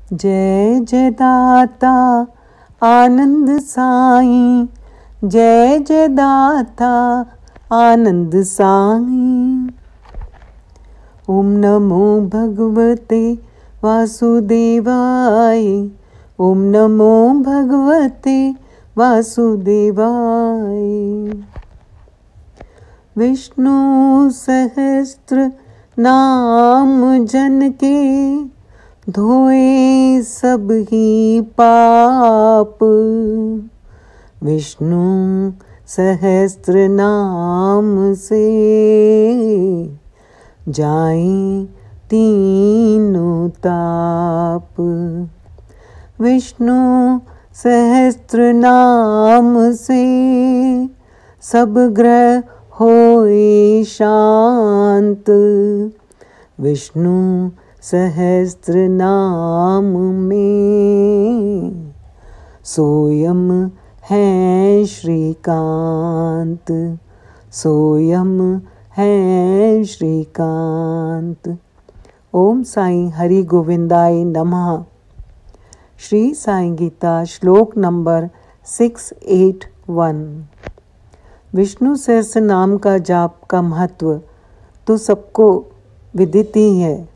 जय जय दाता आनंद साईं, जय जय दाता आनंद साईं। ओम नमो भगवते वासुदेवाय, ओम नमो भगवते वासुदेवाय। विष्णु सहस्त्र नाम जन के, धोए सब ही पाप। विष्णु सहस्त्र नाम से, जाएं तीनों ताप। विष्णु सहस्त्र नाम से, सब ग्रह होए शांत। विष्णु सहस्त्र नाम में, सोयम है श्रीकांत, सोयम है श्रीकांत। ओम साईं हरि गोविंदाय नमः। श्री साईं गीता श्लोक नंबर 681। विष्णु सहस्त्र नाम का जाप का महत्व तो सबको विदित ही है,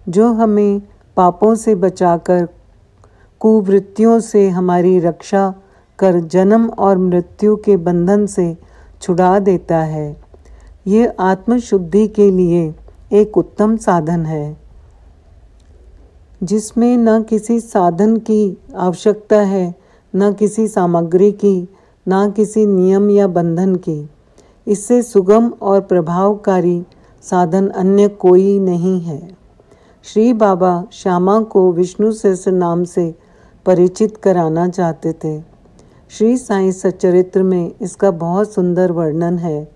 जो हमें पापों से बचाकर कुवृत्तियों से हमारी रक्षा कर जन्म और मृत्यु के बंधन से छुड़ा देता है। यह आत्मशुद्धि के लिए एक उत्तम साधन है, जिसमें न किसी साधन की आवश्यकता है, न किसी सामग्री की, न किसी नियम या बंधन की। इससे सुगम और प्रभावकारी साधन अन्य कोई नहीं है। श्री बाबा श्यामा को विष्णु सहस्त्र नाम से परिचित कराना चाहते थे। श्री साईं सच्चरित्र में इसका बहुत सुंदर वर्णन है।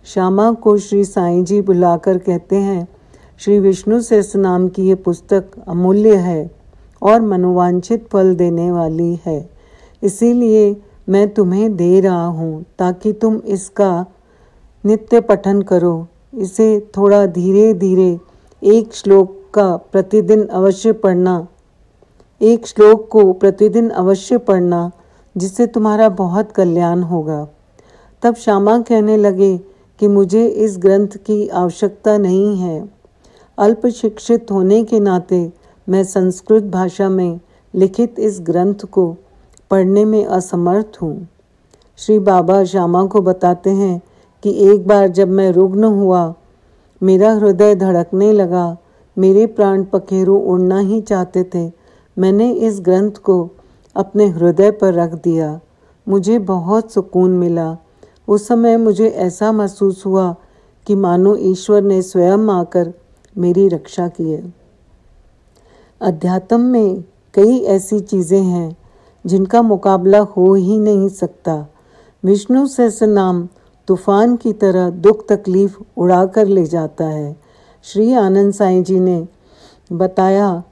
श्यामा को श्री साईं जी बुलाकर कहते हैं, श्री विष्णु सहस्त्र नाम की ये पुस्तक अमूल्य है और मनोवांछित फल देने वाली है, इसीलिए मैं तुम्हें दे रहा हूँ ताकि तुम इसका नित्य पठन करो। इसे थोड़ा धीरे धीरे एक श्लोक का प्रतिदिन अवश्य पढ़ना, एक श्लोक को प्रतिदिन अवश्य पढ़ना, जिससे तुम्हारा बहुत कल्याण होगा। तब श्यामा कहने लगे कि मुझे इस ग्रंथ की आवश्यकता नहीं है। अल्प शिक्षित होने के नाते मैं संस्कृत भाषा में लिखित इस ग्रंथ को पढ़ने में असमर्थ हूँ। श्री बाबा श्यामा को बताते हैं कि एक बार जब मैं रुग्ण हुआ, मेरा हृदय धड़कने लगा, मेरे प्राण पखेरु उड़ना ही चाहते थे। मैंने इस ग्रंथ को अपने हृदय पर रख दिया। मुझे बहुत सुकून मिला। उस समय मुझे ऐसा महसूस हुआ कि मानो ईश्वर ने स्वयं आकर मेरी रक्षा की है। अध्यात्म में कई ऐसी चीज़ें हैं जिनका मुकाबला हो ही नहीं सकता। विष्णु सहस्त्र नाम तूफान की तरह दुख तकलीफ उड़ा कर ले जाता है। श्री आनंद साईं जी ने बताया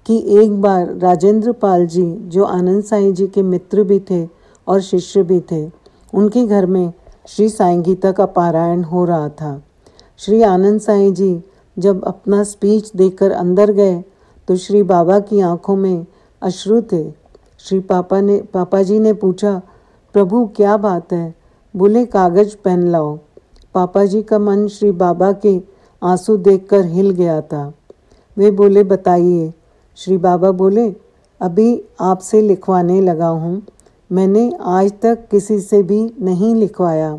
कि एक बार राजेंद्र पाल जी, जो आनंद साईं जी के मित्र भी थे और शिष्य भी थे, उनके घर में श्री साईं गीता का पारायण हो रहा था। श्री आनंद साईं जी जब अपना स्पीच देकर अंदर गए तो श्री बाबा की आंखों में अश्रु थे। श्री पापा जी ने पूछा, प्रभु क्या बात है? बोले, कागज पेन लाओ। पापा जी का मन श्री बाबा के आंसू देखकर हिल गया था। वे बोले, बताइए। श्री बाबा बोले, अभी आपसे लिखवाने लगा हूँ। मैंने आज तक किसी से भी नहीं लिखवाया।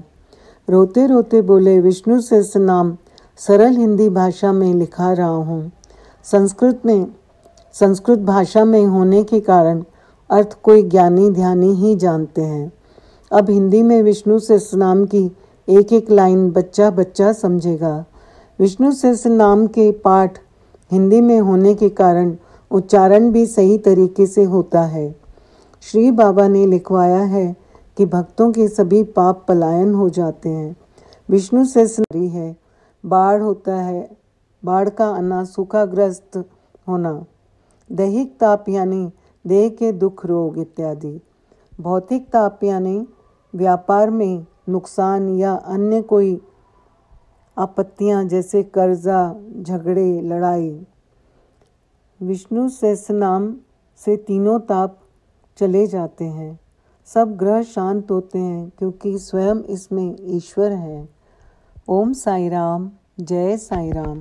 रोते रोते बोले, विष्णु सहस्त्र नाम सरल हिंदी भाषा में लिखा रहा हूँ। संस्कृत भाषा में होने के कारण अर्थ कोई ज्ञानी ध्यानी ही जानते हैं। अब हिंदी में विष्णु सहस्त्र नाम की एक एक लाइन बच्चा बच्चा समझेगा। विष्णु सहस्त्र नाम के पाठ हिंदी में होने के कारण उच्चारण भी सही तरीके से होता है। श्री बाबा ने लिखवाया है कि भक्तों के सभी पाप पलायन हो जाते हैं। विष्णु सहस्त्र है, बाढ़ होता है, बाढ़ का आना, सूखाग्रस्त होना, दैहिक ताप यानी देह के दुख रोग इत्यादि, भौतिक ताप यानी व्यापार में नुकसान या अन्य कोई आपत्तियां जैसे कर्जा, झगड़े, लड़ाई। विष्णु सहस्त्र नाम से तीनों ताप चले जाते हैं। सब ग्रह शांत होते हैं क्योंकि स्वयं इसमें ईश्वर है। ओम साई राम, जय साई राम।